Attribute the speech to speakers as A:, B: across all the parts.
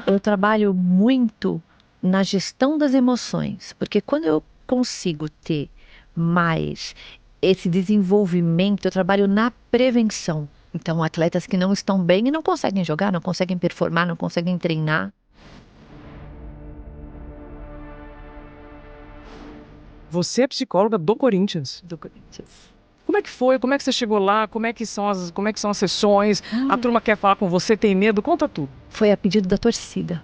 A: Eu trabalho muito na gestão das emoções, porque quando eu consigo ter mais esse desenvolvimento, eu trabalho na prevenção. Então, atletas que não estão bem e não conseguem jogar, não conseguem performar, não conseguem treinar.
B: Você é psicóloga do Corinthians.
A: Do Corinthians.
B: Como é que foi? Como é que você chegou lá? Como é que são as sessões? A turma quer falar com você, tem medo? Conta tudo.
A: Foi a pedido da torcida.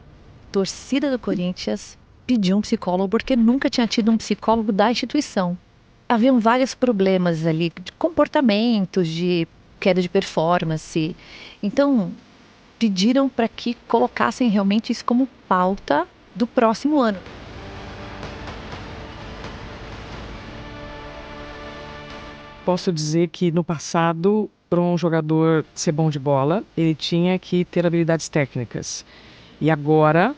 A: Torcida do Corinthians pediu um psicólogo porque nunca tinha tido um psicólogo da instituição. Haviam vários problemas ali, de comportamentos, de queda de performance. Então, pediram para que colocassem realmente isso como pauta do próximo ano.
B: Posso dizer que no passado, para um jogador ser bom de bola, ele tinha que ter habilidades técnicas. E agora,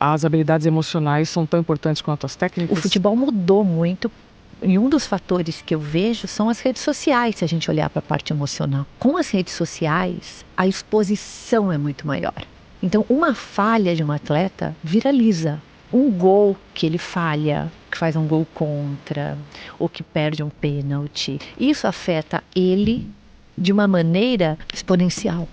B: as habilidades emocionais são tão importantes quanto as técnicas?
A: O futebol mudou muito. E um dos fatores que eu vejo são as redes sociais, se a gente olhar para a parte emocional. Com as redes sociais, a exposição é muito maior. Então, uma falha de um atleta viraliza. Um gol que ele falha, que faz um gol contra, ou que perde um pênalti, isso afeta ele de uma maneira exponencial.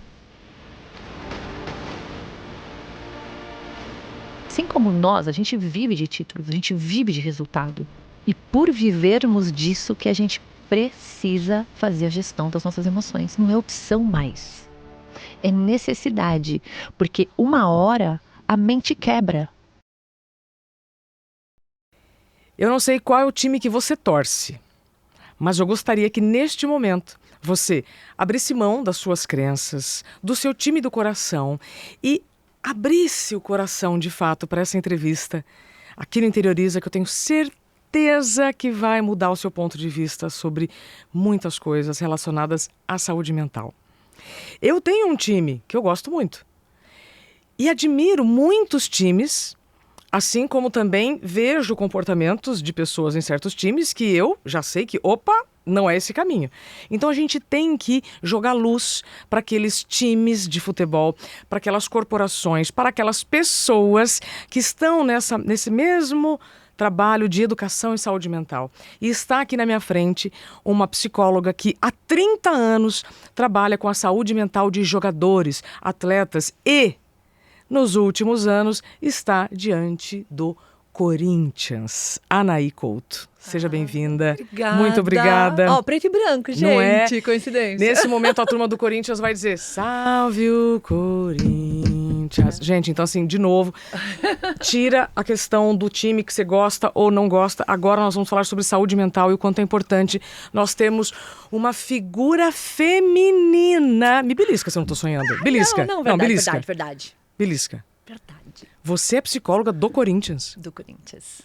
A: Assim como nós, a gente vive de títulos, a gente vive de resultado. E por vivermos disso que a gente precisa fazer a gestão das nossas emoções. Não é opção mais. É necessidade. Porque uma hora a mente quebra.
B: Eu não sei qual é o time que você torce, mas eu gostaria que neste momento você abrisse mão das suas crenças, do seu time do coração e abrisse o coração de fato para essa entrevista aqui no Interioriza, que eu tenho certeza que vai mudar o seu ponto de vista sobre muitas coisas relacionadas à saúde mental. Eu tenho um time que eu gosto muito e admiro muitos times. Assim como também vejo comportamentos de pessoas em certos times que eu já sei que, opa, não é esse caminho. Então a gente tem que jogar luz para aqueles times de futebol, para aquelas corporações, para aquelas pessoas que estão nesse mesmo trabalho de educação e saúde mental. E está aqui na minha frente uma psicóloga que há 30 anos trabalha com a saúde mental de jogadores, atletas e nos últimos anos, está diante do Corinthians. Anaí Couto, seja bem-vinda.
C: Obrigada.
B: Muito obrigada.
C: Ó, preto e branco, gente.
B: Não é?
C: Coincidência.
B: Nesse momento, a turma do Corinthians vai dizer: salve o Corinthians. Gente, então assim, de novo, tira a questão do time que você gosta ou não gosta. Agora nós vamos falar sobre saúde mental e o quanto é importante nós termos uma figura feminina. Me belisca se eu não tô sonhando. Belisca.
C: Não, verdade,
B: belisca.
C: verdade.
B: Belisca.
C: Verdade.
B: Você é psicóloga do Corinthians.
C: Do Corinthians.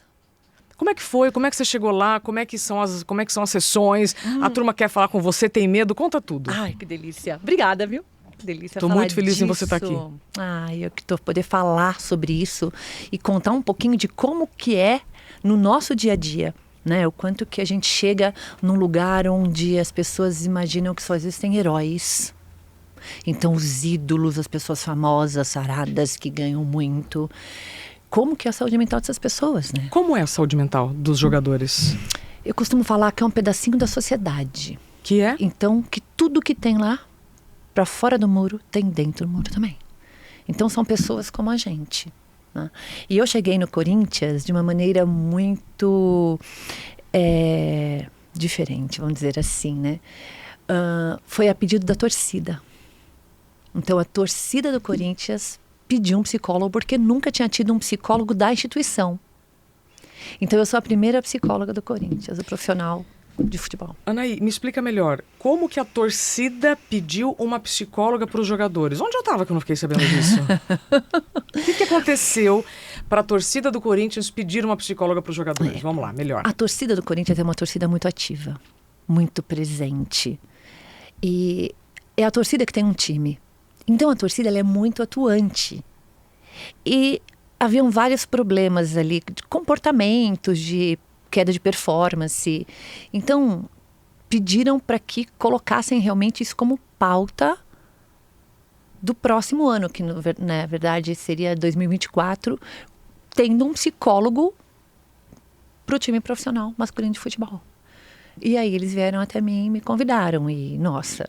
B: Como é que foi? Como é que você chegou lá? Como é que são as sessões? A turma quer falar com você, tem medo? Conta tudo.
C: Ai, que delícia. Obrigada, viu? Que delícia.
B: Tô
C: falar
B: muito feliz
C: disso.
B: em você estar aqui.
C: Ai, eu que tô poder falar sobre isso e contar um pouquinho de como que é no nosso dia a dia. Né? O quanto que a gente chega num lugar onde as pessoas imaginam que só existem heróis. Então, os ídolos, as pessoas famosas, saradas, que ganham muito. Como que é a saúde mental dessas pessoas, né?
B: Como é a saúde mental dos jogadores?
C: Eu costumo falar que é um pedacinho da sociedade.
B: Que é?
C: Então, que tudo que tem lá, para fora do muro, tem dentro do muro também. Então, são pessoas como a gente. Né? E eu cheguei no Corinthians de uma maneira muito diferente, vamos dizer assim, né? Foi a pedido da torcida. Então, a torcida do Corinthians pediu um psicólogo porque nunca tinha tido um psicólogo da instituição. Então, eu sou a primeira psicóloga do Corinthians, a profissional de futebol.
B: Anaí, me explica melhor. Como que a torcida pediu uma psicóloga para os jogadores? Onde eu estava que eu não fiquei sabendo disso? O que aconteceu para a torcida do Corinthians pedir uma psicóloga para os jogadores? Vamos lá, melhor.
C: A torcida do Corinthians é uma torcida muito ativa, muito presente. E é a torcida que tem um time. Então, a torcida ela é muito atuante. E haviam vários problemas ali, de comportamentos, de queda de performance. Então, pediram para que colocassem realmente isso como pauta do próximo ano, que na verdade seria 2024, tendo um psicólogo para o time profissional masculino de futebol. E aí eles vieram até mim e me convidaram. E, nossa,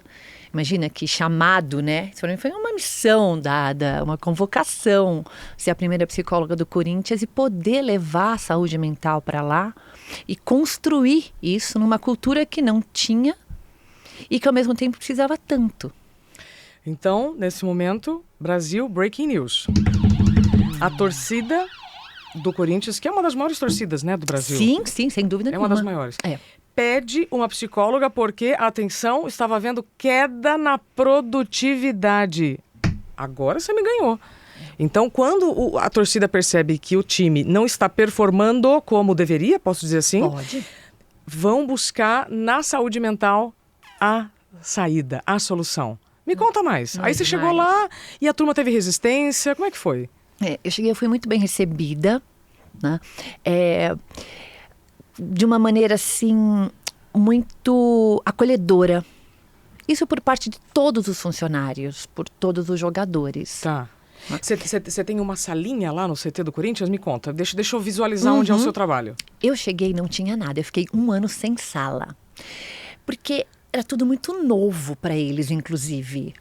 C: imagina que chamado, né? Isso para mim foi uma missão dada, uma convocação. Ser a primeira psicóloga do Corinthians e poder levar a saúde mental para lá e construir isso numa cultura que não tinha e que ao mesmo tempo precisava tanto.
B: Então, nesse momento, Brasil Breaking News. A torcida do Corinthians, que é uma das maiores torcidas, né, do Brasil.
C: Sim, sem dúvida nenhuma.
B: É uma das maiores.
C: É.
B: Pede uma psicóloga porque, atenção, estava havendo queda na produtividade. Agora você me ganhou. Então, quando a torcida percebe que o time não está performando como deveria, posso dizer assim?
C: Pode.
B: Vão buscar na saúde mental a saída, a solução. Me conta mais. Aí você chegou lá e a turma teve resistência. Como é que foi?
C: Eu cheguei, eu fui muito bem recebida, né? De uma maneira, assim, muito acolhedora. Isso por parte de todos os funcionários, por todos os jogadores.
B: Tá. Você tem uma salinha lá no CT do Corinthians? Me conta. Deixa eu visualizar onde é o seu trabalho.
C: Eu cheguei e não tinha nada. Eu fiquei 1 ano sem sala. Porque era tudo muito novo para eles, inclusive.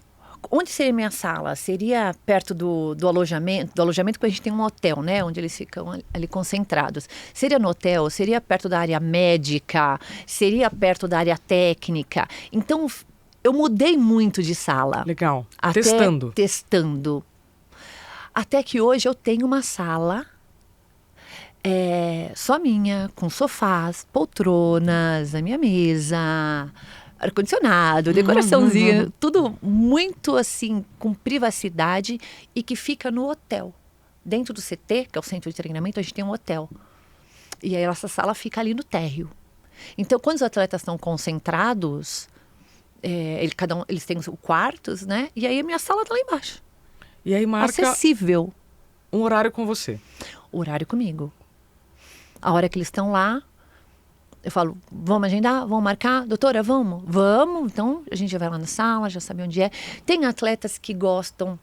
C: Onde seria minha sala? Seria perto do alojamento? Do alojamento, porque a gente tem um hotel, né? Onde eles ficam ali concentrados. Seria no hotel? Seria perto da área médica? Seria perto da área técnica? Então, eu mudei muito de sala.
B: Legal.
C: Testando. Até que hoje eu tenho uma sala só minha, com sofás, poltronas, a minha mesa, ar-condicionado, decoraçãozinha, tudo muito assim, com privacidade e que fica no hotel. Dentro do CT, que é o centro de treinamento, a gente tem um hotel. E aí essa sala fica ali no térreo. Então, quando os atletas estão concentrados, eles têm os quartos, né? E aí a minha sala está lá embaixo.
B: E aí marca
C: acessível.
B: Um horário com você.
C: Horário comigo. A hora que eles estão lá, eu falo, vamos agendar? Vamos marcar? Doutora, vamos? Vamos. Então, a gente já vai lá na sala, já sabe onde é. Tem atletas que gostam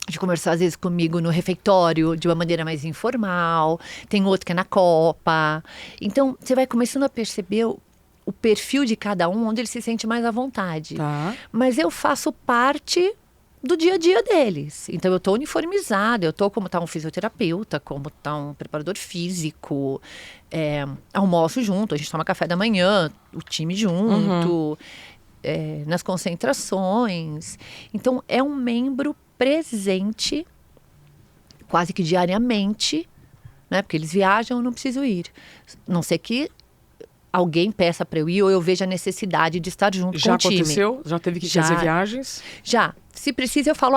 C: de conversar, às vezes, comigo no refeitório, de uma maneira mais informal. Tem outro que é na copa. Então, você vai começando a perceber o perfil de cada um, onde ele se sente mais à vontade.
B: Tá.
C: Mas eu faço parte do dia a dia deles. Então, eu estou uniformizada, eu estou como está um fisioterapeuta, como está um preparador físico, almoço junto, a gente toma café da manhã, o time junto, nas concentrações. Então, é um membro presente, quase que diariamente, né? Porque eles viajam, eu não preciso ir. Não sei que alguém peça para eu ir ou eu veja a necessidade de estar junto com o time.
B: Já aconteceu? Já teve que fazer viagens?
C: Já. Se precisa, eu falo,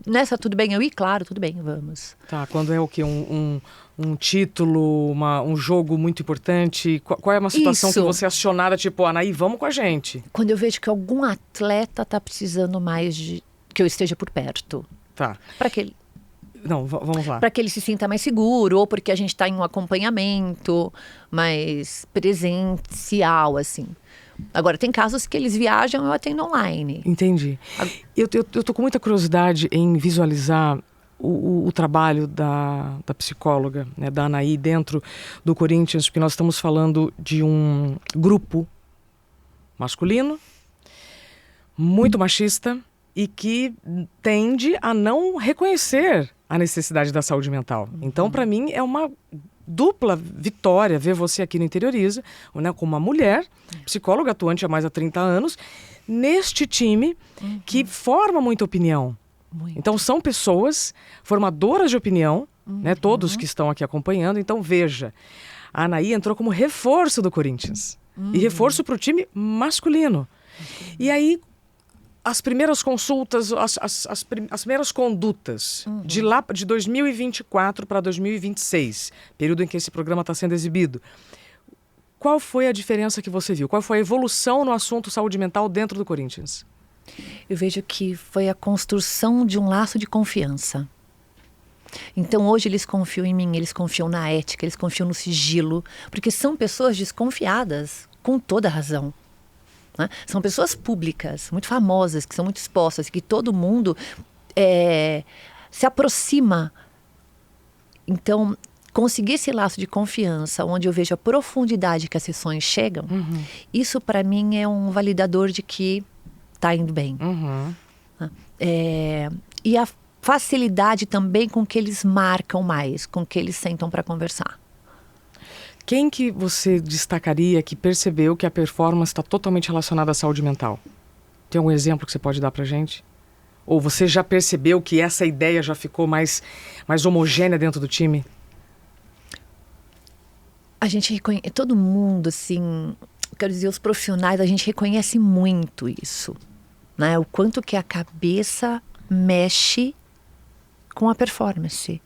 C: nessa tudo bem eu ir? Claro, tudo bem, vamos.
B: Tá, quando é o quê? Um título, um jogo muito importante? Qual é uma situação que você é acionada, tipo, Anaí, vamos com a gente?
C: Quando eu vejo que algum atleta está precisando mais de que eu esteja por perto.
B: Tá.
C: Para que ele...
B: Não, vamos lá.
C: Para que ele se sinta mais seguro, ou porque a gente está em um acompanhamento mais presencial, assim. Agora, tem casos que eles viajam, eu atendo online.
B: Entendi. Eu tô com muita curiosidade em visualizar o trabalho da psicóloga, né, da Anaí, dentro do Corinthians, porque nós estamos falando de um grupo masculino, muito machista, e que tende a não reconhecer a necessidade da saúde mental. Então, para mim, é uma dupla vitória ver você aqui no Interioriza, né, como uma mulher, psicóloga atuante há mais de 30 anos, neste time que forma muita opinião. Muito. Então, são pessoas formadoras de opinião, né, todos que estão aqui acompanhando. Então, veja, a Anaí entrou como reforço do Corinthians. E reforço para o time masculino. E aí, as primeiras consultas, as primeiras condutas de 2024 para 2026, período em que esse programa está sendo exibido, qual foi a diferença que você viu? Qual foi a evolução no assunto saúde mental dentro do Corinthians?
C: Eu vejo que foi a construção de um laço de confiança. Então, hoje eles confiam em mim, eles confiam na ética, eles confiam no sigilo, porque são pessoas desconfiadas, com toda razão. né? São pessoas públicas, muito famosas, que são muito expostas, que todo mundo se aproxima. Então, conseguir esse laço de confiança, onde eu vejo a profundidade que as sessões chegam, isso para mim é um validador de que está indo bem. E a facilidade também com que eles marcam mais, com que eles sentam para conversar.
B: Quem que você destacaria que percebeu que a performance está totalmente relacionada à saúde mental? Tem algum exemplo que você pode dar para gente? Ou você já percebeu que essa ideia já ficou mais homogênea dentro do time?
C: A gente reconhece, todo mundo, assim, quero dizer, os profissionais, a gente reconhece muito isso, né? O quanto que a cabeça mexe com a performance.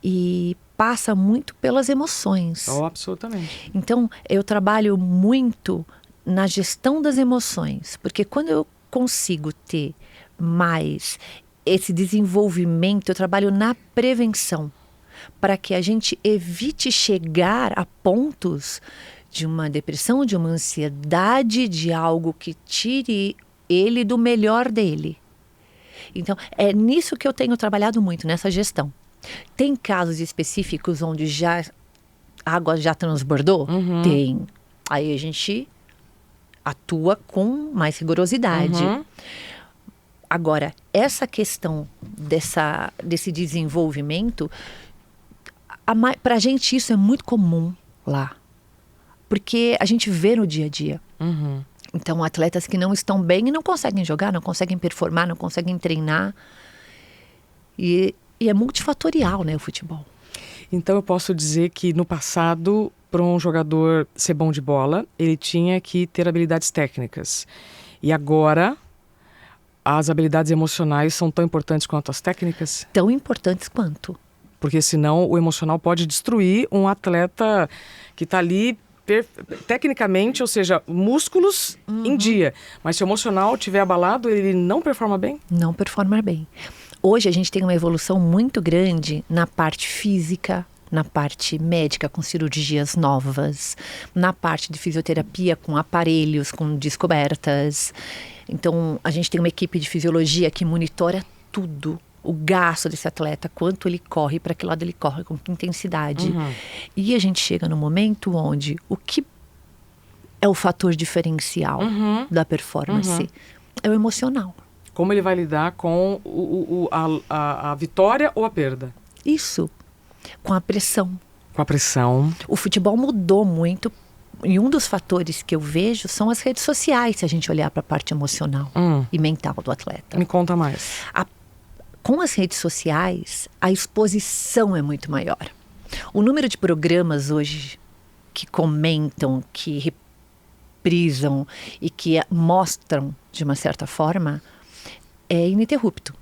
C: E passa muito pelas emoções.
B: Oh, absolutamente.
C: Então, eu trabalho muito na gestão das emoções, porque quando eu consigo ter mais esse desenvolvimento, eu trabalho na prevenção, para que a gente evite chegar a pontos de uma depressão, de uma ansiedade, de algo que tire ele do melhor dele. Então, é nisso que eu tenho trabalhado muito, nessa gestão. Tem casos específicos onde a água já transbordou? Tem. Aí a gente atua com mais rigorosidade. Agora, essa questão desse desenvolvimento, pra gente isso é muito comum lá. Porque a gente vê no dia a dia. Então, atletas que não estão bem e não conseguem jogar, não conseguem performar, não conseguem treinar. E é multifatorial, né, o futebol.
B: Então eu posso dizer que no passado, para um jogador ser bom de bola, ele tinha que ter habilidades técnicas. E agora, as habilidades emocionais são tão importantes quanto as técnicas?
C: Tão importantes quanto.
B: Porque senão o emocional pode destruir um atleta que está ali tecnicamente, ou seja, músculos em dia. Mas se o emocional estiver abalado, ele não performa bem?
C: Não performa bem. Hoje a gente tem uma evolução muito grande na parte física, na parte médica com cirurgias novas, na parte de fisioterapia com aparelhos, com descobertas. Então a gente tem uma equipe de fisiologia que monitora tudo, o gasto desse atleta, quanto ele corre, para que lado ele corre, com que intensidade. E a gente chega no momento onde o que é o fator diferencial da performance é o emocional.
B: Como ele vai lidar com a vitória ou a perda?
C: Isso, com a pressão.
B: Com a pressão.
C: O futebol mudou muito e um dos fatores que eu vejo são as redes sociais, se a gente olhar para a parte emocional e mental do atleta.
B: Me conta mais.
C: Com as redes sociais, a exposição é muito maior. O número de programas hoje que comentam, que reprisam e que mostram de uma certa forma é ininterrupto.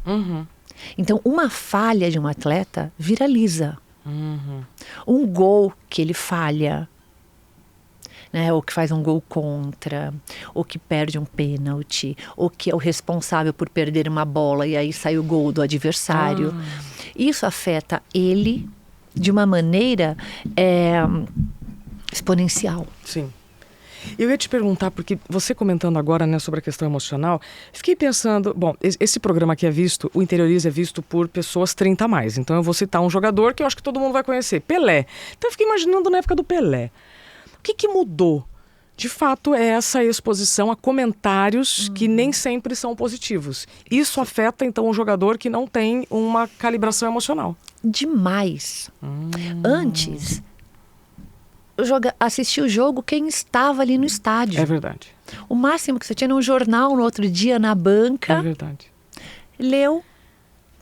C: Então, uma falha de um atleta viraliza. Um gol que ele falha, né, ou que faz um gol contra, ou que perde um pênalti, ou que é o responsável por perder uma bola e aí sai o gol do adversário. Isso afeta ele de uma maneira exponencial.
B: Sim. Eu ia te perguntar, porque você comentando agora, né, sobre a questão emocional, fiquei pensando, bom, esse programa aqui é visto, o Interiorize é visto por pessoas 30 a mais. Então eu vou citar um jogador que eu acho que todo mundo vai conhecer, Pelé. Então eu fiquei imaginando na época do Pelé. O que mudou? De fato, é essa exposição a comentários que nem sempre são positivos. Isso afeta, então, um jogador que não tem uma calibração emocional.
C: Demais. Antes, assistir o jogo quem estava ali no estádio.
B: É verdade.
C: O máximo que você tinha no jornal, no outro dia, na banca.
B: É verdade.
C: Leu,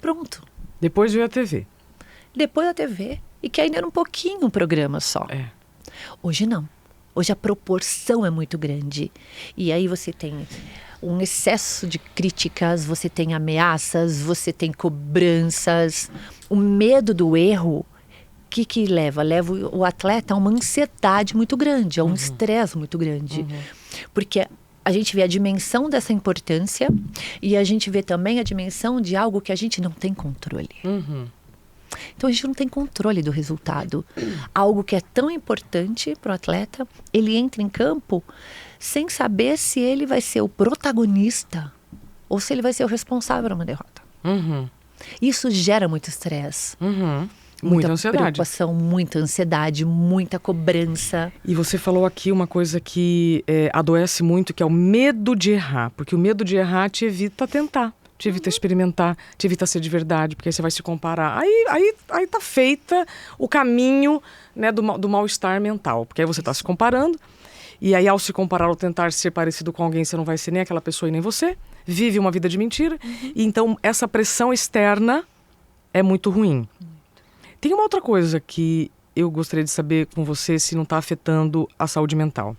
C: pronto.
B: Depois veio a TV.
C: Depois a TV. E que ainda era um pouquinho um programa só. Hoje não. Hoje a proporção é muito grande. E aí você tem um excesso de críticas, você tem ameaças, você tem cobranças. O medo do erro, que leva? Leva o atleta a uma ansiedade muito grande, a um estresse muito grande. Porque a gente vê a dimensão dessa importância e a gente vê também a dimensão de algo que a gente não tem controle. Então a gente não tem controle do resultado. Algo que é tão importante para o atleta, ele entra em campo sem saber se ele vai ser o protagonista ou se ele vai ser o responsável por uma derrota. Isso gera muito estresse.
B: Muita ansiedade.
C: Preocupação, muita ansiedade, muita cobrança.
B: E você falou aqui uma coisa que adoece muito, que é o medo de errar. Porque o medo de errar te evita tentar, te evita experimentar, te evita ser de verdade, porque aí você vai se comparar. Aí tá feita o caminho, né, do mal-estar mental. Porque aí você tá se comparando, e aí ao se comparar ou tentar ser parecido com alguém, você não vai ser nem aquela pessoa e nem você. Vive uma vida de mentira. E então essa pressão externa é muito ruim. Tem uma outra coisa que eu gostaria de saber com você, se não está afetando a saúde mental.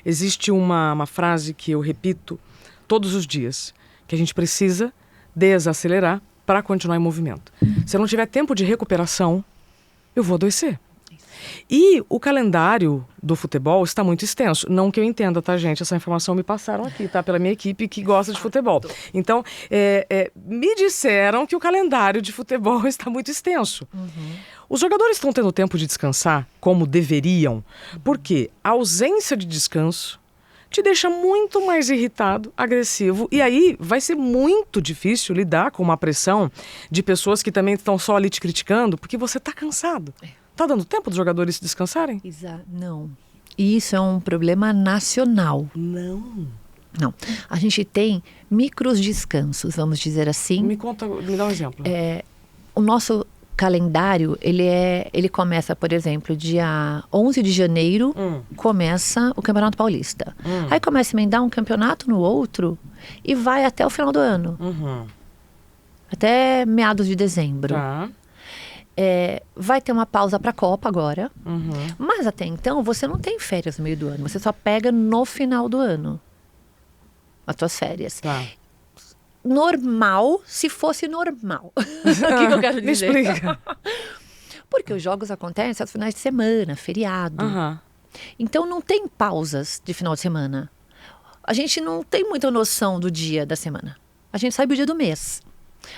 B: Existe uma frase que eu repito todos os dias, que a gente precisa desacelerar para continuar em movimento. Se eu não tiver tempo de recuperação, eu vou adoecer. E o calendário do futebol está muito extenso. Não que eu entenda, tá, gente? Essa informação me passaram aqui, tá? Pela minha equipe que gosta de futebol. Então, me disseram que o calendário de futebol está muito extenso. Os jogadores estão tendo tempo de descansar como deveriam, porque a ausência de descanso te deixa muito mais irritado, agressivo, e aí vai ser muito difícil lidar com uma pressão de pessoas que também estão só ali te criticando, porque você está cansado. Tá dando tempo dos jogadores descansarem?
C: Não. E isso é um problema nacional.
B: Não.
C: A gente tem micros descansos, vamos dizer assim.
B: Me dá um exemplo.
C: O nosso calendário, ele começa, por exemplo, dia 11 de janeiro, começa o Campeonato Paulista. Aí começa a emendar um campeonato no outro e vai até o final do ano. Até meados de dezembro.
B: Tá.
C: Vai ter uma pausa para a Copa agora, mas até então você não tem férias no meio do ano, você só pega no final do ano as tuas férias.
B: Tá.
C: Normal, se fosse normal. O que eu quero dizer?
B: Me explica.
C: Porque os jogos acontecem aos finais de semana, feriado. Então não tem pausas de final de semana. A gente não tem muita noção do dia da semana. A gente sabe o dia do mês.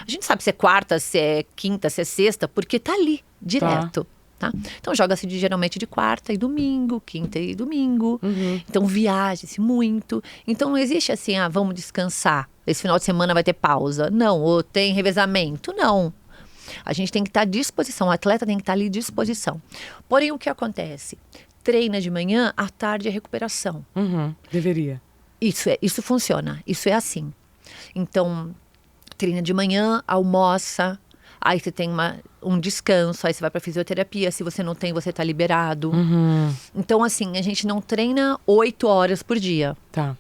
C: A gente sabe se é quarta, se é quinta, se é sexta, porque tá ali, direto. Tá? Então joga-se geralmente de quarta e domingo, quinta e domingo. Então viaja-se muito. Então não existe assim, vamos descansar. Esse final de semana vai ter pausa. Não, ou tem revezamento. Não. A gente tem que estar à disposição, o atleta tem que estar ali à disposição. Porém, o que acontece? Treina de manhã, à tarde é recuperação.
B: Deveria.
C: Isso funciona, isso é assim. Então, treina de manhã, almoça, aí você tem um descanso, aí você vai para fisioterapia, se você não tem, você tá liberado. Então, assim, a gente não treina 8 horas por dia.
B: Tá.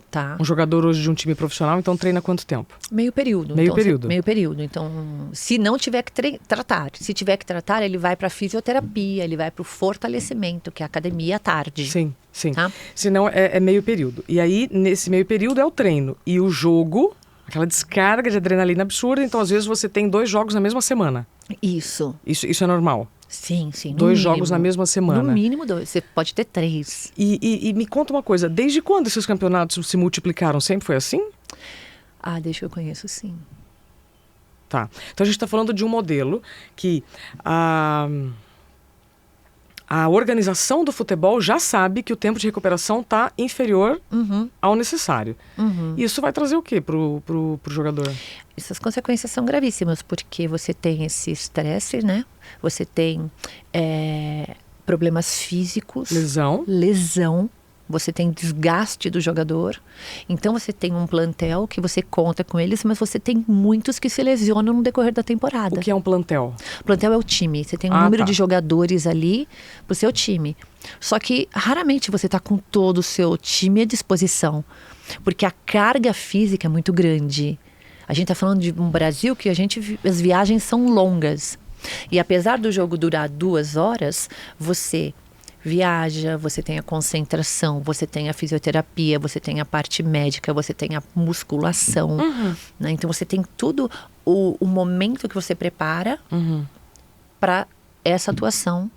C: Tá?
B: Um jogador hoje de um time profissional, então treina quanto tempo?
C: Meio período.
B: Meio período.
C: Meio período. Então, se não tiver que tratar, se tiver que tratar, ele vai para fisioterapia, ele vai para o fortalecimento, que é a academia à tarde.
B: Sim.
C: Tá?
B: Senão é meio período. E aí, nesse meio período é o treino. E o jogo, aquela descarga de adrenalina absurda, então às vezes você tem 2 jogos na mesma semana.
C: Isso
B: é normal?
C: Sim.
B: 2 jogos na mesma semana.
C: No mínimo 2, você pode ter 3.
B: E me conta uma coisa, desde quando esses campeonatos se multiplicaram? Sempre foi assim?
C: Desde que eu conheço, sim.
B: Tá. Então a gente está falando de um modelo que a organização do futebol já sabe que o tempo de recuperação está inferior ao necessário. Isso vai trazer o quê pro jogador?
C: Essas consequências são gravíssimas, porque você tem esse estresse, né? Você tem problemas físicos. Lesão. Você tem desgaste do jogador. Então você tem um plantel que você conta com eles, mas você tem muitos que se lesionam no decorrer da temporada.
B: O que é um plantel?
C: Plantel é o time. Você tem um número de jogadores ali pro seu time. Só que raramente você está com todo o seu time à disposição, porque a carga física é muito grande. A gente está falando de um Brasil que as viagens são longas. E apesar do jogo durar 2 horas, você viaja, você tem a concentração, você tem a fisioterapia, você tem a parte médica, você tem a musculação. Né? Então você tem tudo, o momento que você prepara para essa atuação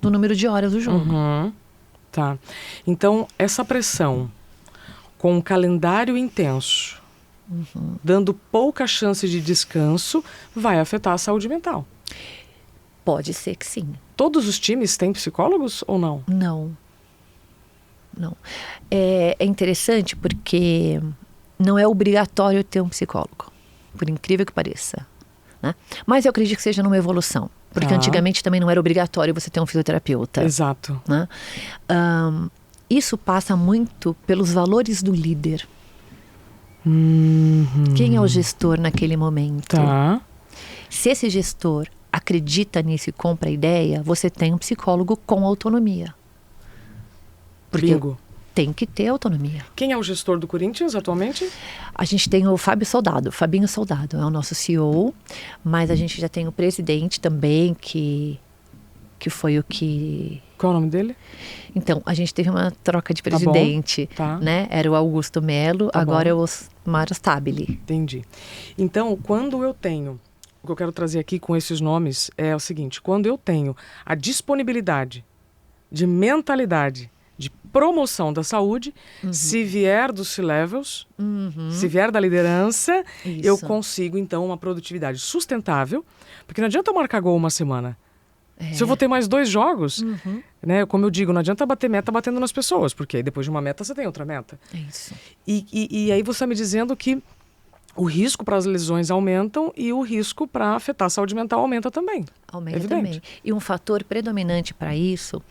C: do número de horas do jogo.
B: Tá. Então essa pressão com um calendário intenso, dando pouca chance de descanso, vai afetar a saúde mental.
C: Pode ser que sim.
B: Todos os times têm psicólogos ou não?
C: Não. É interessante porque não é obrigatório ter um psicólogo, por incrível que pareça, né? Mas eu acredito que seja numa evolução, porque antigamente também não era obrigatório você ter um fisioterapeuta.
B: Exato.
C: Né? Isso passa muito pelos valores do líder. Quem é o gestor naquele momento?
B: Tá.
C: Se esse gestor acredita nisso e compra a ideia, você tem um psicólogo com autonomia. Porque
B: Bingo.
C: tem que ter autonomia.
B: Quem é o gestor do Corinthians atualmente?
C: A gente tem o Fabinho Soldado, é o nosso CEO, mas a gente já tem o presidente também, que foi o que...
B: Qual é o nome dele?
C: Então, a gente teve uma troca de presidente,
B: Tá.
C: né? Era o Augusto Melo, agora é o Osmar Stabile.
B: Entendi. Então, quando eu tenho... O que eu quero trazer aqui com esses nomes é o seguinte. Quando eu tenho a disponibilidade de mentalidade, de promoção da saúde, se vier dos C-Levels, se vier da liderança,
C: Isso.
B: eu consigo, então, uma produtividade sustentável. Porque não adianta eu marcar gol uma semana. Se eu vou ter mais 2 jogos, né, como eu digo, não adianta bater meta batendo nas pessoas, porque aí depois de uma meta você tem outra meta.
C: É isso.
B: E aí você está me dizendo que o risco para as lesões aumentam e o risco para afetar a saúde mental aumenta também.
C: Aumenta
B: Evidente.
C: também. E um fator predominante para isso,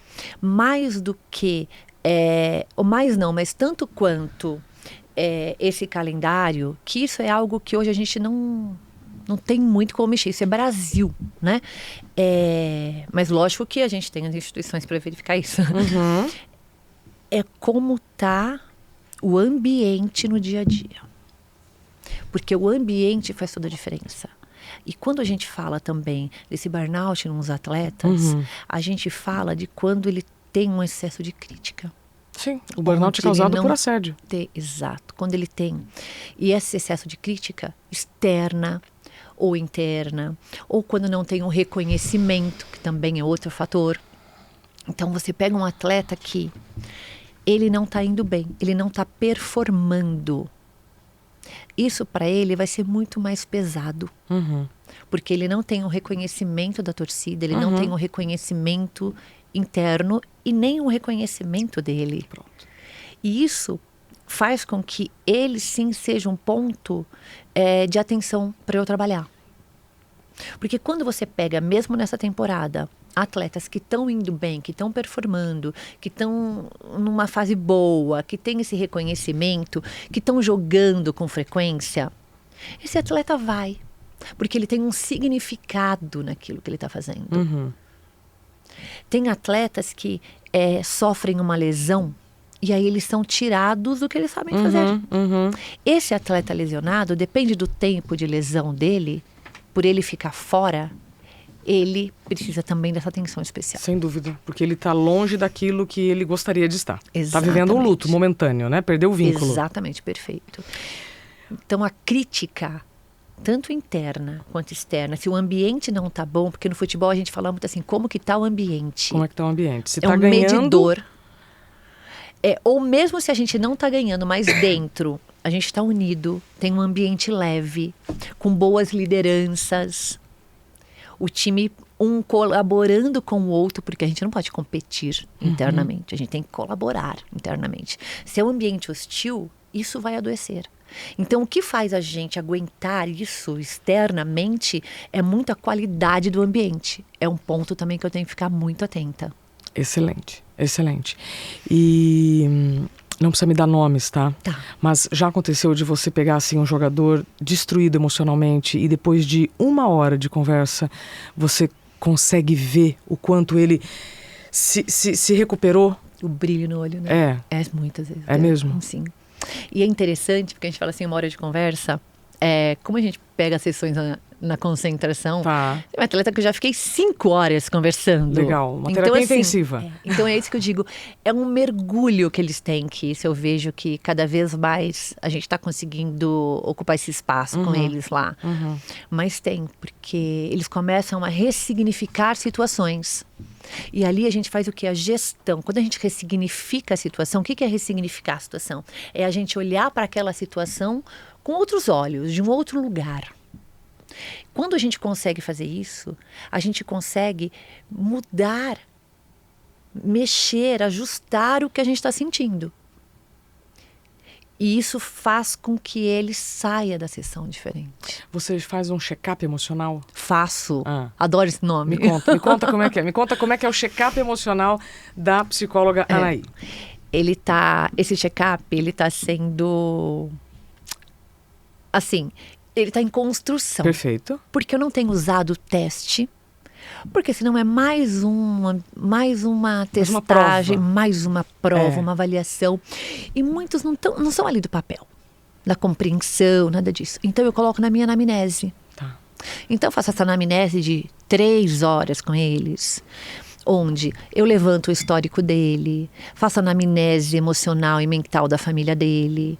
C: mais do que... mas tanto quanto esse calendário, que isso é algo que hoje a gente não tem muito como mexer. Isso é Brasil, né? Mas lógico que a gente tem as instituições para verificar isso. É como tá o ambiente no dia a dia. Porque o ambiente faz toda a diferença. E quando a gente fala também desse burnout nos atletas, a gente fala de quando ele tem um excesso de crítica.
B: Sim, o burnout é causado por assédio.
C: Exato, quando ele tem. E esse excesso de crítica externa ou interna, ou quando não tem um reconhecimento, que também é outro fator. Então você pega um atleta que ele não está indo bem, ele não está performando. Isso para ele vai ser muito mais pesado. Porque ele não tem um reconhecimento da torcida, ele não tem um reconhecimento interno e nem um reconhecimento dele.
B: Pronto.
C: E isso faz com que ele sim seja um ponto de atenção para eu trabalhar. Porque quando você pega, mesmo nessa temporada, atletas que estão indo bem, que estão performando, que estão numa fase boa, que tem esse reconhecimento, que estão jogando com frequência, esse atleta vai. Porque ele tem um significado naquilo que ele está fazendo. Tem atletas que sofrem uma lesão e aí eles são tirados do que eles sabem fazer. Esse atleta lesionado, depende do tempo de lesão dele, por ele ficar fora, ele precisa também dessa atenção especial.
B: Sem dúvida, porque ele está longe daquilo que ele gostaria de estar. Está
C: Exatamente.
B: vivendo um luto momentâneo, né? Perdeu o vínculo.
C: Exatamente, perfeito. Então a crítica, tanto interna quanto externa, se o ambiente não está bom, porque no futebol a gente fala muito assim, como que está o ambiente?
B: Como é que está o ambiente? Se
C: É
B: está
C: um
B: ganhando...
C: medidor. Ou mesmo se a gente não está ganhando, mas dentro a gente está unido, tem um ambiente leve, com boas lideranças, o time um colaborando com o outro, porque a gente não pode competir internamente, a gente tem que colaborar internamente. Se é um ambiente hostil, isso vai adoecer. Então, o que faz a gente aguentar isso externamente é muito a qualidade do ambiente. É um ponto também que eu tenho que ficar muito atenta.
B: Excelente, excelente. E não precisa me dar nomes, tá?
C: Tá.
B: Mas já aconteceu de você pegar assim um jogador destruído emocionalmente e depois de 1 hora de conversa você consegue ver o quanto ele se recuperou?
C: O brilho no olho, né?
B: É.
C: Muitas vezes.
B: É mesmo?
C: Sim. E é interessante, porque a gente fala assim, 1 hora de conversa, como a gente pega as sessões na concentração,
B: Tá.
C: tem um atleta que eu já fiquei 5 horas conversando.
B: Legal, uma terapia intensiva.
C: Então é isso que eu digo, é um mergulho que eles têm, que isso eu vejo que cada vez mais a gente está conseguindo ocupar esse espaço com eles lá. Mas tem, porque eles começam a ressignificar situações. E ali a gente faz o que? A gestão. Quando a gente ressignifica a situação, o que é ressignificar a situação? É a gente olhar para aquela situação com outros olhos, de um outro lugar. Quando a gente consegue fazer isso, a gente consegue mudar, mexer, ajustar o que a gente está sentindo. E isso faz com que ele saia da sessão diferente.
B: Você faz um check-up emocional?
C: Faço. Adoro esse nome.
B: Me conta como é que é. Me conta como é que é o check-up emocional da psicóloga Anaí.
C: Esse check-up, ele tá sendo, assim, ele tá em construção.
B: Perfeito.
C: Porque eu não tenho usado o teste, porque senão é mais uma testagem, mais uma prova, uma avaliação. E muitos não são ali do papel, da compreensão, nada disso. Então eu coloco na minha anamnese.
B: Tá.
C: Então eu faço essa anamnese de 3 horas com eles, onde eu levanto o histórico dele, faço a anamnese emocional e mental da família dele,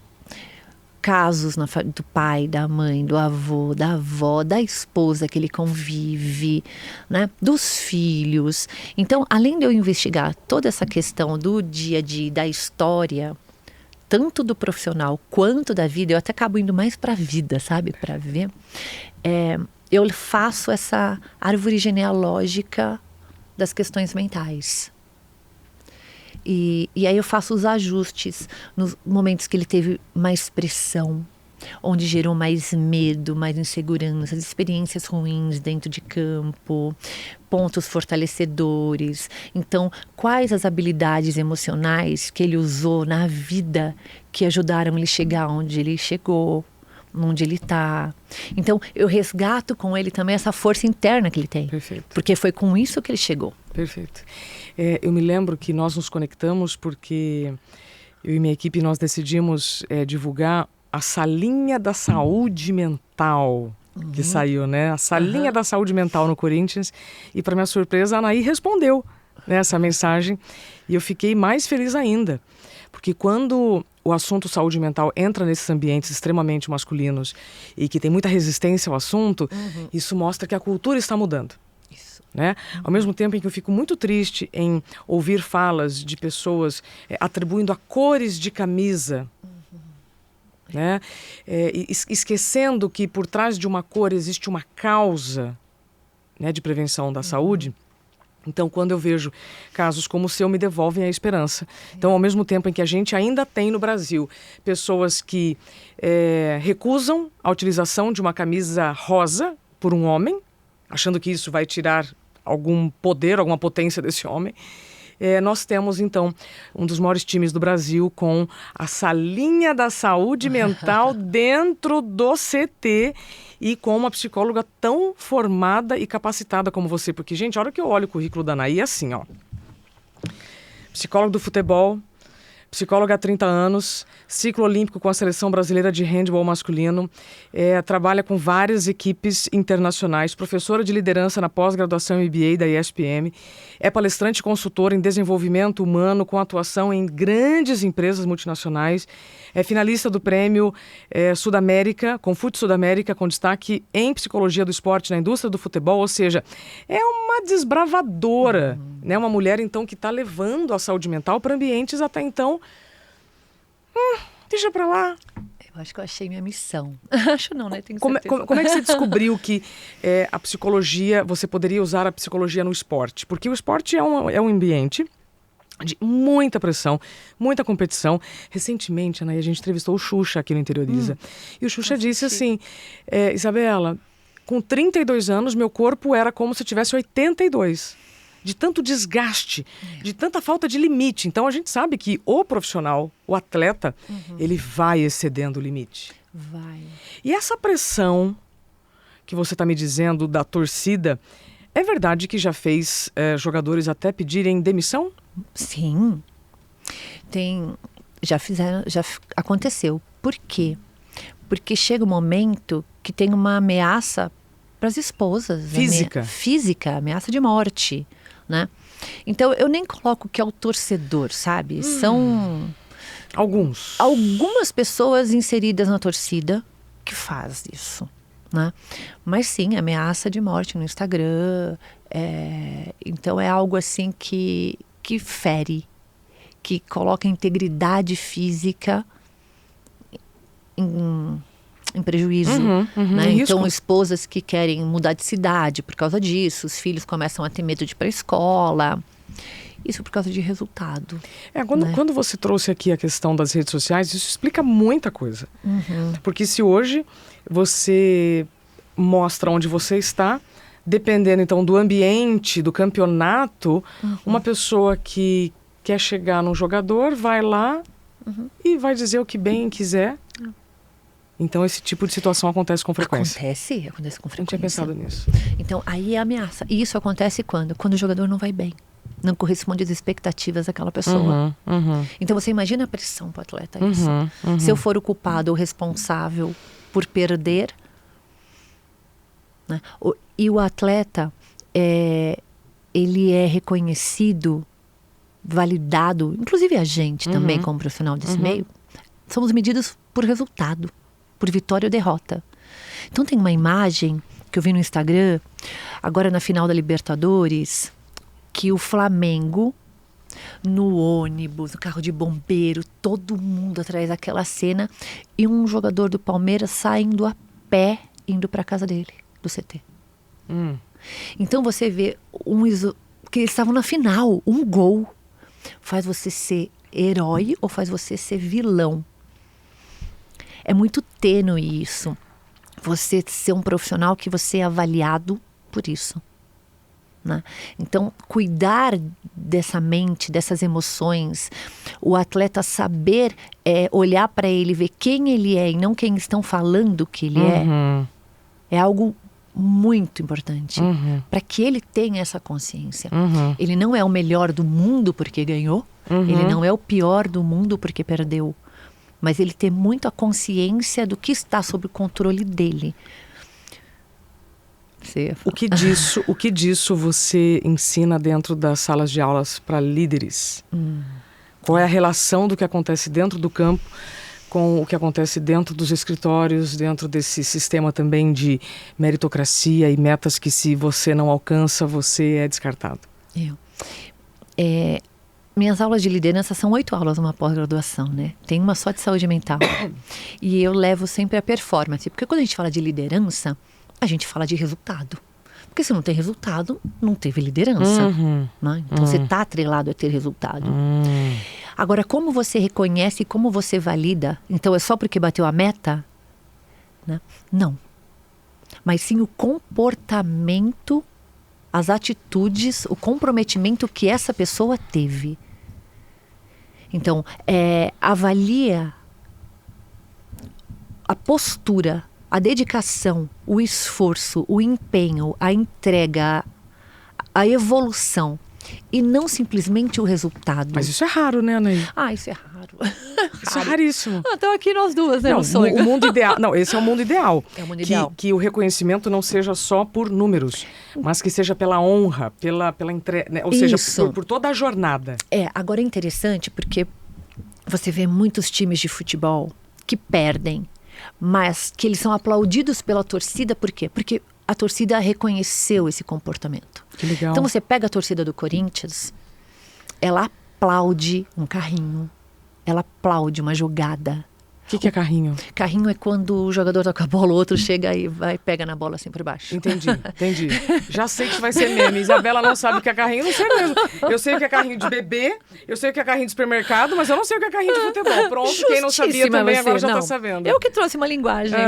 C: casos do pai, da mãe, do avô, da avó, da esposa que ele convive, né? Dos filhos. Então, além de eu investigar toda essa questão do dia a dia, da história, tanto do profissional quanto da vida, eu até acabo indo mais para a vida, sabe? Para ver. Eu faço essa árvore genealógica das questões mentais. E aí eu faço os ajustes nos momentos que ele teve mais pressão, onde gerou mais medo, mais insegurança, experiências ruins dentro de campo, pontos fortalecedores. Então, quais as habilidades emocionais que ele usou na vida que ajudaram ele chegar onde ele chegou, onde ele está. Então, eu resgato com ele também essa força interna que ele tem.
B: Perfeito.
C: Porque foi com isso que ele chegou.
B: Perfeito. Eu me lembro que nós nos conectamos porque eu e minha equipe nós decidimos divulgar a Salinha da Saúde Mental, que saiu, né? A Salinha da Saúde Mental no Corinthians. E, para minha surpresa, a Anaí respondeu, né, essa mensagem. E eu fiquei mais feliz ainda. Porque quando o assunto saúde mental entra nesses ambientes extremamente masculinos e que tem muita resistência ao assunto, isso mostra que a cultura está mudando.
C: Isso.
B: Né? Ao mesmo tempo em que eu fico muito triste em ouvir falas de pessoas atribuindo a cores de camisa, né? Esquecendo que por trás de uma cor existe uma causa, né, de prevenção da saúde. Então, quando eu vejo casos como o seu, me devolvem a esperança. Então, ao mesmo tempo em que a gente ainda tem no Brasil pessoas que recusam a utilização de uma camisa rosa por um homem, achando que isso vai tirar algum poder, alguma potência desse homem, nós temos, então, um dos maiores times do Brasil com a Salinha da Saúde Mental dentro do CT e com uma psicóloga tão formada e capacitada como você. Porque, gente, a hora que eu olho o currículo da Anaí, é assim, ó. Psicólogo do futebol, psicóloga há 30 anos, ciclo olímpico com a seleção brasileira de handebol masculino, trabalha com várias equipes internacionais, professora de liderança na pós-graduação MBA da ISPM, é palestrante e consultora em desenvolvimento humano com atuação em grandes empresas multinacionais, é finalista do prêmio Sudamérica, Confute Sudamérica, com destaque em psicologia do esporte na indústria do futebol, ou seja, é uma desbravadora, né? Uma mulher, então, que está levando a saúde mental para ambientes até então deixa pra lá.
C: Eu acho que eu achei minha missão. Acho não, né? Tenho certeza.
B: Como é que você descobriu que a psicologia, você poderia usar a psicologia no esporte? Porque o esporte é um ambiente de muita pressão, muita competição. Recentemente, Anaí, a gente entrevistou o Xuxa aqui no Interioriza. E o Xuxa disse assim, Isabela, com 32 anos, meu corpo era como se tivesse 82. De tanto desgaste, de tanta falta de limite. Então, a gente sabe que o profissional, o atleta, ele vai excedendo o limite.
C: Vai.
B: E essa pressão que você está me dizendo da torcida, é verdade que já fez jogadores até pedirem demissão?
C: Sim. Já aconteceu. Por quê? Porque chega um momento que tem uma ameaça para as esposas. Física, ameaça de morte. Né? Então eu nem coloco que é o torcedor, sabe? São algumas pessoas inseridas na torcida que faz isso, né? Mas sim, ameaça de morte no Instagram, então é algo assim que fere, que coloca a integridade física em prejuízo. Né?
B: Risco.
C: Então, esposas que querem mudar de cidade por causa disso, os filhos começam a ter medo de ir para a escola. Isso por causa de resultado.
B: Quando você trouxe aqui a questão das redes sociais, isso explica muita coisa. Porque se hoje você mostra onde você está, dependendo então do ambiente, do campeonato, uma pessoa que quer chegar num jogador vai lá e vai dizer o que bem quiser. Então esse tipo de situação acontece com frequência.
C: Acontece com frequência.
B: Não tinha pensado nisso.
C: Então aí é ameaça. E isso acontece quando? Quando o jogador não vai bem. Não corresponde às expectativas daquela pessoa. Então você imagina a pressão para o atleta. Isso. Se eu for o culpado ou responsável por perder, né? E o atleta, ele é reconhecido, validado, inclusive a gente também, como profissional desse meio, somos medidos por resultado, por vitória ou derrota. Então tem uma imagem que eu vi no Instagram, agora na final da Libertadores, que o Flamengo, no ônibus, no carro de bombeiro, todo mundo atrás daquela cena, e um jogador do Palmeiras saindo a pé, indo para casa dele, do CT. Então você vê que eles estavam na final, um gol faz você ser herói ou faz você ser vilão. É muito tênue isso. Você ser um profissional que você é avaliado por isso. Né? Então, cuidar dessa mente, dessas emoções, o atleta saber olhar para ele, ver quem ele é e não quem estão falando que ele é algo muito importante para que ele tenha essa consciência. Ele não é o melhor do mundo porque ganhou, ele não é o pior do mundo porque perdeu, mas ele tem muito a consciência do que está sob o controle dele.
B: O que disso você ensina dentro das salas de aulas para líderes? Qual é a relação do que acontece dentro do campo com o que acontece dentro dos escritórios, dentro desse sistema também de meritocracia e metas que, se você não alcança, você é descartado?
C: Minhas aulas de liderança são 8 aulas numa pós-graduação, né? Tem uma só de saúde mental. E eu levo sempre a performance. Porque quando a gente fala de liderança, a gente fala de resultado. Porque se não tem resultado, não teve liderança. Né? Então você está atrelado a ter resultado. Agora, como você reconhece e como você valida? Então é só porque bateu a meta? Né? Não. Mas sim o comportamento, as atitudes, o comprometimento que essa pessoa teve. Então, avalia a postura, a dedicação, o esforço, o empenho, a entrega, a evolução. E não simplesmente o resultado.
B: Mas isso é raro, né, Anaí?
C: Isso é raro.
B: Isso é raríssimo.
C: Então aqui nós duas, né?
B: Não, o mundo ideal. Não, esse é o mundo ideal.
C: É o mundo ideal.
B: Que o reconhecimento não seja só por números, mas que seja pela honra, pela entrega, né? Ou seja, por toda a jornada.
C: Agora é interessante porque você vê muitos times de futebol que perdem, mas que eles são aplaudidos pela torcida. Por quê? Porque a torcida reconheceu esse comportamento.
B: Que legal.
C: Então você pega a torcida do Corinthians, ela aplaude um carrinho, ela aplaude uma jogada.
B: O que é carrinho?
C: Carrinho é quando o jogador toca a bola, o outro chega e pega na bola assim por baixo.
B: Entendi. Já sei que isso vai ser meme. Isabela não sabe o que é carrinho, não sei mesmo. Eu sei o que é carrinho de bebê, eu sei o que é carrinho de supermercado, mas eu não sei o que é carrinho de futebol. Pronto, quem não sabia também agora já está sabendo.
C: Eu que trouxe uma linguagem.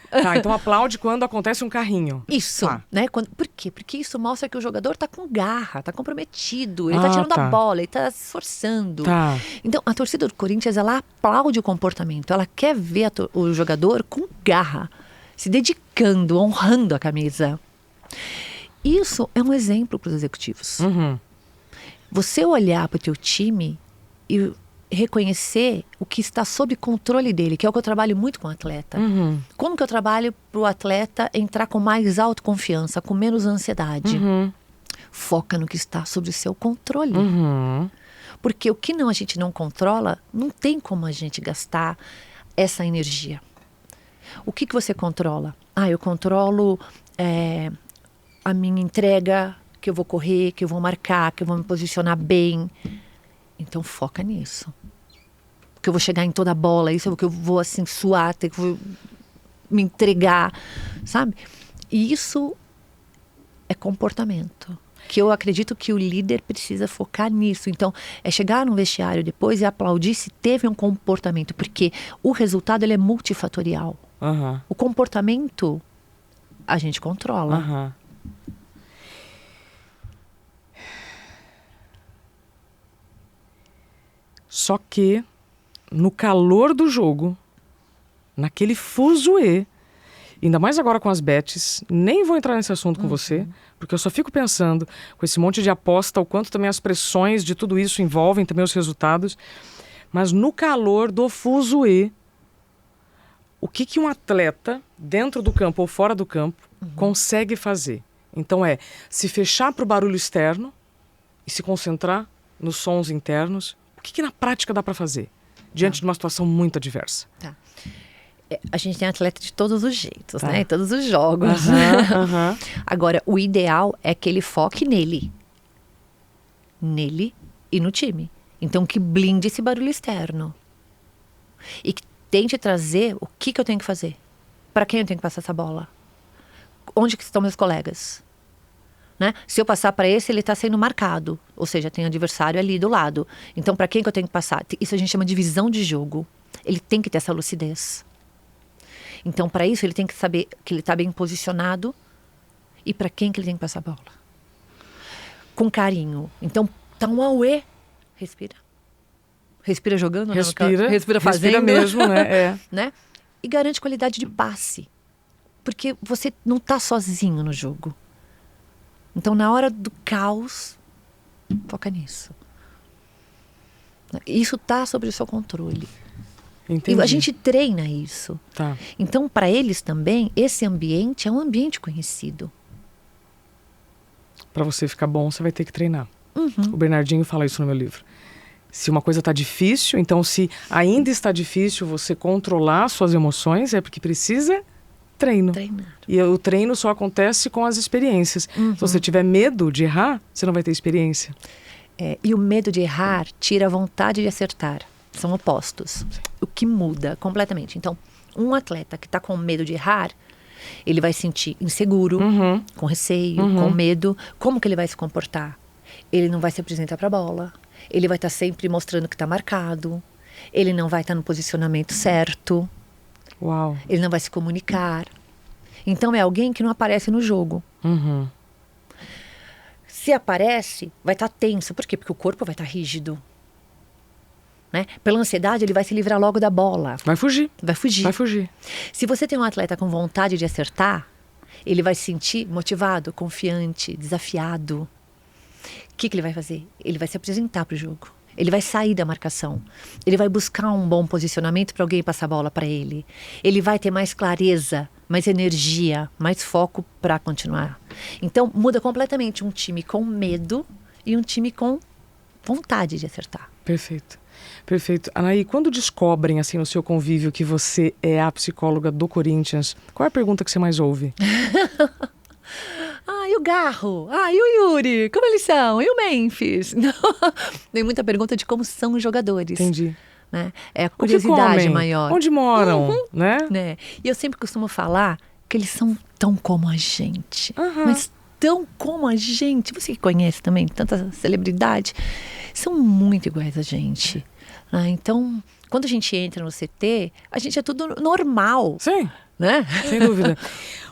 B: Tá, então aplaude quando acontece um carrinho.
C: Isso, né? Por quê? Porque isso mostra que o jogador tá com garra, tá comprometido, ele tá tirando a bola, ele tá se esforçando.
B: Tá.
C: Então, a torcida do Corinthians, ela aplaude o comportamento, ela quer ver o jogador com garra, se dedicando, honrando a camisa. Isso é um exemplo para os executivos. Você olhar para o teu time e reconhecer o que está sob controle dele, que é o que eu trabalho muito com o atleta. Como que eu trabalho para o atleta entrar com mais autoconfiança, com menos ansiedade? Foca no que está sob o seu controle. Porque o que a gente não controla, não tem como a gente gastar essa energia. O que você controla? Eu controlo a minha entrega, que eu vou correr, que eu vou marcar, que eu vou me posicionar bem. Então foca nisso. Porque eu vou chegar em toda a bola, isso é o que eu vou assim suar, me entregar, sabe? E isso é comportamento. Que eu acredito que o líder precisa focar nisso. Então, é chegar no vestiário depois e aplaudir se teve um comportamento. Porque o resultado ele é multifatorial.
B: Aham.
C: O comportamento a gente controla.
B: Aham. Só que no calor do jogo, naquele fuzuê, ainda mais agora com as bets, nem vou entrar nesse assunto com você, porque eu só fico pensando, com esse monte de aposta, o quanto também as pressões de tudo isso envolvem também os resultados. Mas no calor do fuzuê, o que um atleta, dentro do campo ou fora do campo, consegue fazer? Então se fechar para o barulho externo e se concentrar nos sons internos. O que na prática dá para fazer diante de uma situação muito adversa?
C: Tá. A gente tem atleta de todos os jeitos, né? Em todos os jogos. Agora, o ideal é que ele foque nele e no time. Então, que blinde esse barulho externo. E que tente trazer o que eu tenho que fazer. Para quem eu tenho que passar essa bola? Onde que estão meus colegas? Né? Se eu passar para esse, ele está sendo marcado. Ou seja, tem adversário ali do lado. Então, para quem que eu tenho que passar? Isso a gente chama de visão de jogo. Ele tem que ter essa lucidez. Então, para isso, ele tem que saber que ele está bem posicionado e para quem que ele tem que passar a bola. Com carinho. Então, tá um auê. Respira. Respira jogando,
B: respira,
C: né? Respira fazendo.
B: Respira mesmo, né?
C: Né? E garante qualidade de passe. Porque você não está sozinho no jogo. Então, na hora do caos, foca nisso. Isso está sob o seu controle.
B: Entendi.
C: E a gente treina isso.
B: Tá.
C: Então, para eles também, esse ambiente é um ambiente conhecido.
B: Para você ficar bom, você vai ter que treinar. O Bernardinho fala isso no meu livro. Se uma coisa está difícil, então se ainda está difícil você controlar suas emoções, é porque precisa treino.
C: Treinar.
B: E o treino só acontece com as experiências. Se você tiver medo de errar, você não vai ter experiência.
C: E o medo de errar tira a vontade de acertar. São opostos. O que muda completamente. Então, um atleta que está com medo de errar, ele vai se sentir inseguro, com receio, com medo. Como que ele vai se comportar? Ele não vai se apresentar para a bola. Ele vai estar sempre mostrando que está marcado. Ele não vai estar no posicionamento certo.
B: Uau.
C: Ele não vai se comunicar. Então, é alguém que não aparece no jogo. Se aparece, vai estar tenso. Por quê? Porque o corpo vai estar rígido. Né? Pela ansiedade, ele vai se livrar logo da bola.
B: Vai fugir.
C: Vai fugir.
B: Vai fugir.
C: Se você tem um atleta com vontade de acertar, ele vai se sentir motivado, confiante, desafiado. O que ele vai fazer? Ele vai se apresentar para o jogo. Ele vai sair da marcação. Ele vai buscar um bom posicionamento para alguém passar a bola para ele. Ele vai ter mais clareza, mais energia, mais foco para continuar. Então, muda completamente um time com medo e um time com vontade de acertar.
B: Perfeito. Perfeito. Anaí, quando descobrem, assim, no seu convívio que você é a psicóloga do Corinthians, qual é a pergunta que você mais ouve?
C: E o Garro? E o Yuri? Como eles são? E o Memphis? Não. Tem muita pergunta de como são os jogadores.
B: Entendi.
C: Né? É a curiosidade maior.
B: Onde moram, né?
C: E eu sempre costumo falar que eles são tão como a gente. Mas tão como a gente. Você que conhece também tanta celebridade, são muito iguais a gente. Então, quando a gente entra no CT, a gente é tudo normal.
B: Sim.
C: Né?
B: Sem dúvida.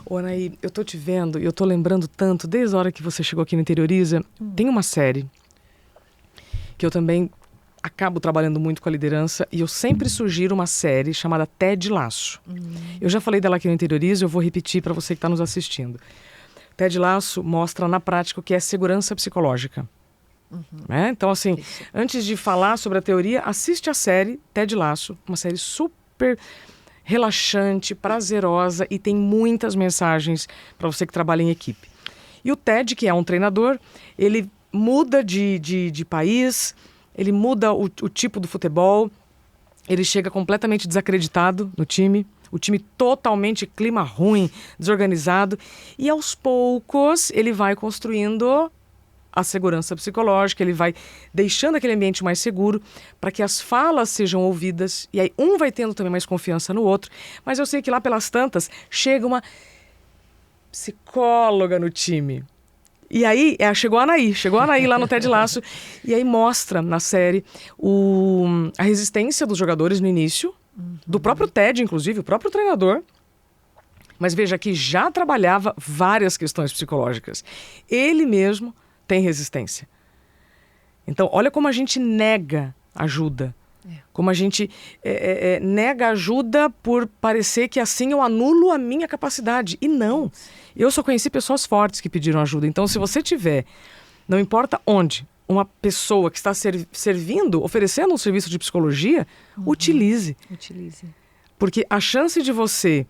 B: Ô, Anaí, eu tô te vendo e eu tô lembrando tanto, desde a hora que você chegou aqui no Interioriza, tem uma série que eu também acabo trabalhando muito com a liderança e eu sempre sugiro uma série chamada Ted Lasso. Eu já falei dela aqui no Interioriza, eu vou repetir para você que está nos assistindo. Ted Lasso mostra na prática o que é segurança psicológica. Então, assim, antes de falar sobre a teoria, assiste a série Ted Lasso, uma série super relaxante, prazerosa e tem muitas mensagens para você que trabalha em equipe. E o Ted, que é um treinador, ele muda de país, ele muda o tipo do futebol, ele chega completamente desacreditado no time, o time totalmente clima ruim, desorganizado, e aos poucos ele vai construindo a segurança psicológica, ele vai deixando aquele ambiente mais seguro para que as falas sejam ouvidas, e aí um vai tendo também mais confiança no outro. Mas eu sei que lá pelas tantas chega uma psicóloga no time. E aí, chegou a Anaí lá no Ted Lasso, e aí mostra na série a resistência dos jogadores no início, do próprio Ted, inclusive, o próprio treinador. Mas veja que já trabalhava várias questões psicológicas. Ele mesmo tem resistência. Então, olha como a gente nega ajuda. Como a gente nega ajuda por parecer que assim eu anulo a minha capacidade. E não. Eu só conheci pessoas fortes que pediram ajuda. Então, se você tiver, não importa onde, uma pessoa que está servindo, oferecendo um serviço de psicologia, utilize. Porque a chance de você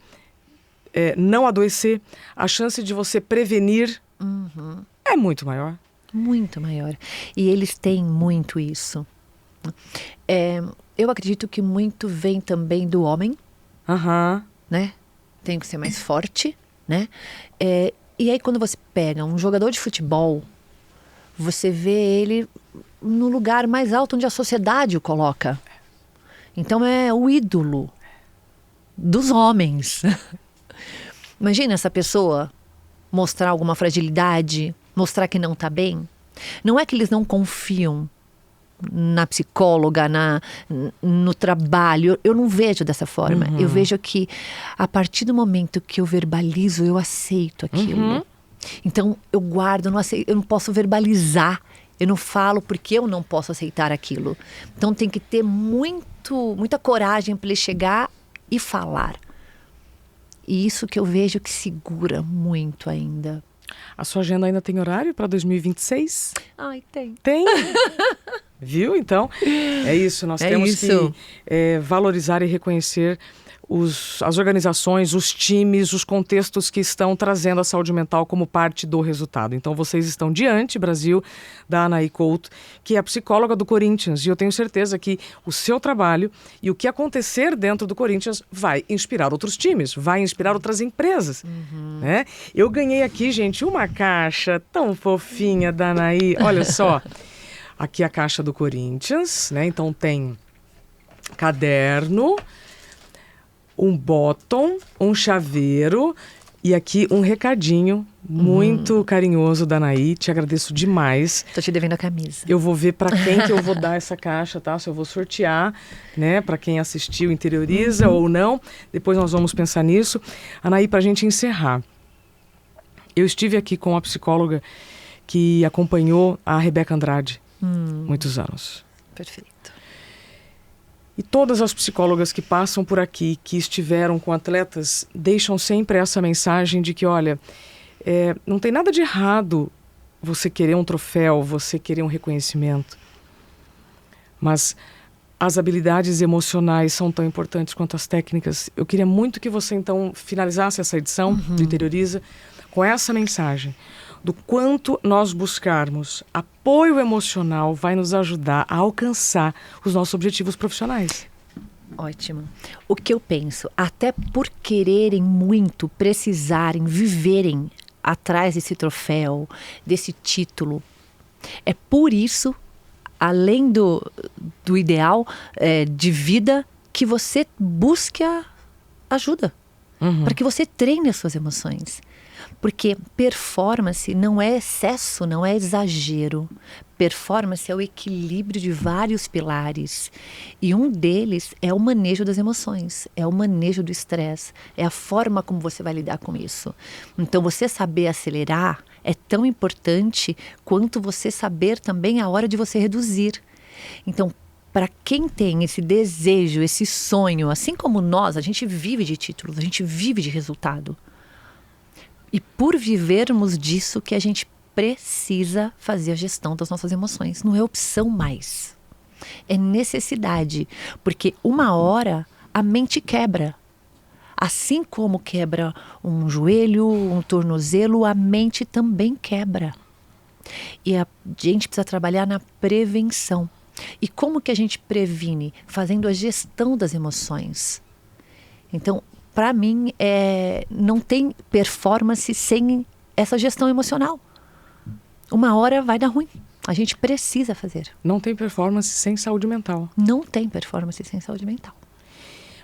B: não adoecer, a chance de você prevenir é muito maior.
C: Muito maior. E eles têm muito isso. Eu acredito que muito vem também do homem, né? Tem que ser mais forte, né? E aí quando você pega um jogador de futebol, você vê ele no lugar mais alto onde a sociedade o coloca. Então é o ídolo dos homens. Imagina essa pessoa mostrar alguma fragilidade, mostrar que não está bem. Não é que eles não confiam na psicóloga, no trabalho. Eu não vejo dessa forma. Eu vejo que a partir do momento que eu verbalizo, eu aceito aquilo. Então eu guardo, eu não posso verbalizar. Eu não falo porque eu não posso aceitar aquilo. Então tem que ter muita coragem para ele chegar e falar. E isso que eu vejo que segura muito ainda.
B: A sua agenda ainda tem horário para 2026?
C: Ai, tem.
B: Tem? Viu? Então, é isso. Nós temos que valorizar e reconhecer as organizações, os times, os contextos que estão trazendo a saúde mental como parte do resultado. Então, vocês estão diante, Brasil, da Anaí Couto, que é a psicóloga do Corinthians. E eu tenho certeza que o seu trabalho e o que acontecer dentro do Corinthians vai inspirar outros times, vai inspirar outras empresas. Né? Eu ganhei aqui, gente, uma caixa tão fofinha da Anaí. Olha só, aqui a caixa do Corinthians, né? Então tem caderno, um bottom, um chaveiro e aqui um recadinho muito carinhoso da Anaí. Te agradeço demais.
C: Tô te devendo a camisa.
B: Eu vou ver para quem que eu vou dar essa caixa, tá? Se eu vou sortear, né? Para quem assistiu, interioriza ou não. Depois nós vamos pensar nisso. Anaí, para a gente encerrar. Eu estive aqui com a psicóloga que acompanhou a Rebeca Andrade muitos anos.
C: Perfeito.
B: E todas as psicólogas que passam por aqui, que estiveram com atletas, deixam sempre essa mensagem de que, olha, não tem nada de errado você querer um troféu, você querer um reconhecimento. Mas as habilidades emocionais são tão importantes quanto as técnicas. Eu queria muito que você, então, finalizasse essa edição do Interioriza com essa mensagem do quanto nós buscarmos apoio emocional vai nos ajudar a alcançar os nossos objetivos profissionais.
C: Ótimo. O que eu penso, até por quererem muito, precisarem, viverem atrás desse troféu, desse título, é por isso, além do ideal de vida, que você busque a ajuda. Para que você treine as suas emoções. Porque performance não é excesso, não é exagero. Performance é o equilíbrio de vários pilares. E um deles é o manejo das emoções, é o manejo do estresse, é a forma como você vai lidar com isso. Então, você saber acelerar é tão importante quanto você saber também a hora de você reduzir. Então, para quem tem esse desejo, esse sonho, assim como nós, a gente vive de títulos, a gente vive de resultado. E por vivermos disso que a gente precisa fazer a gestão das nossas emoções. Não é opção mais. É necessidade. Porque uma hora a mente quebra. Assim como quebra um joelho, um tornozelo, a mente também quebra. E a gente precisa trabalhar na prevenção. E como que a gente previne? Fazendo a gestão das emoções. Então, para mim, não tem performance sem essa gestão emocional. uma hora vai dar ruim. A gente precisa fazer.
B: Não tem performance sem saúde mental.
C: Não tem performance sem saúde mental.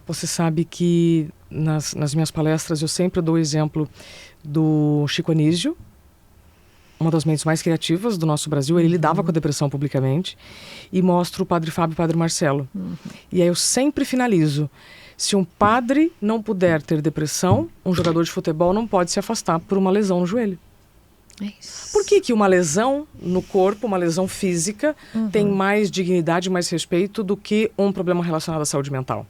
B: Você sabe que nas minhas palestras eu sempre dou o exemplo do Chico Anísio, uma das mentes mais criativas do nosso Brasil. Ele lidava com a depressão publicamente, e mostro o Padre Fábio e o Padre Marcelo. E aí eu sempre finalizo: se um padre não puder ter depressão, um jogador de futebol não pode se afastar por uma lesão no joelho.
C: É isso.
B: Por que uma lesão no corpo, uma lesão física, tem mais dignidade, mais respeito do que um problema relacionado à saúde mental?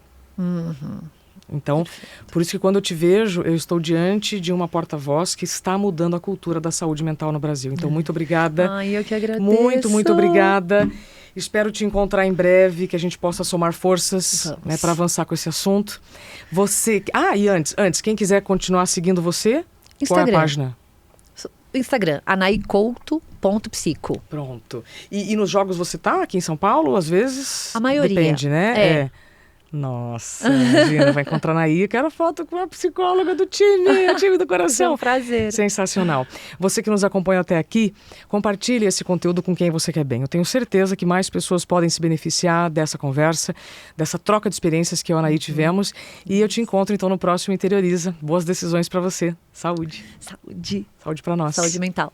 B: Então, por isso que quando eu te vejo, eu estou diante de uma porta-voz que está mudando a cultura da saúde mental no Brasil. Então, muito obrigada.
C: Ai, eu que agradeço.
B: Muito obrigada. Espero te encontrar em breve, que a gente possa somar forças, né, para avançar com esse assunto. Você... e antes, quem quiser continuar seguindo você, qual é a página?
C: Instagram, anaicouto.psico.
B: Pronto. E nos jogos você tá aqui em São Paulo, às vezes?
C: A maioria.
B: Depende, né? Nossa, imagina, vai encontrar na Naí, quero foto com a psicóloga do time, o time do coração.
C: É um prazer.
B: Sensacional. Você que nos acompanha até aqui, compartilhe esse conteúdo com quem você quer bem. Eu tenho certeza que mais pessoas podem se beneficiar dessa conversa, dessa troca de experiências que eu e a Naí tivemos. E eu te encontro então no próximo Interioriza. Boas decisões para você. Saúde.
C: Saúde.
B: Saúde para nós.
C: Saúde mental.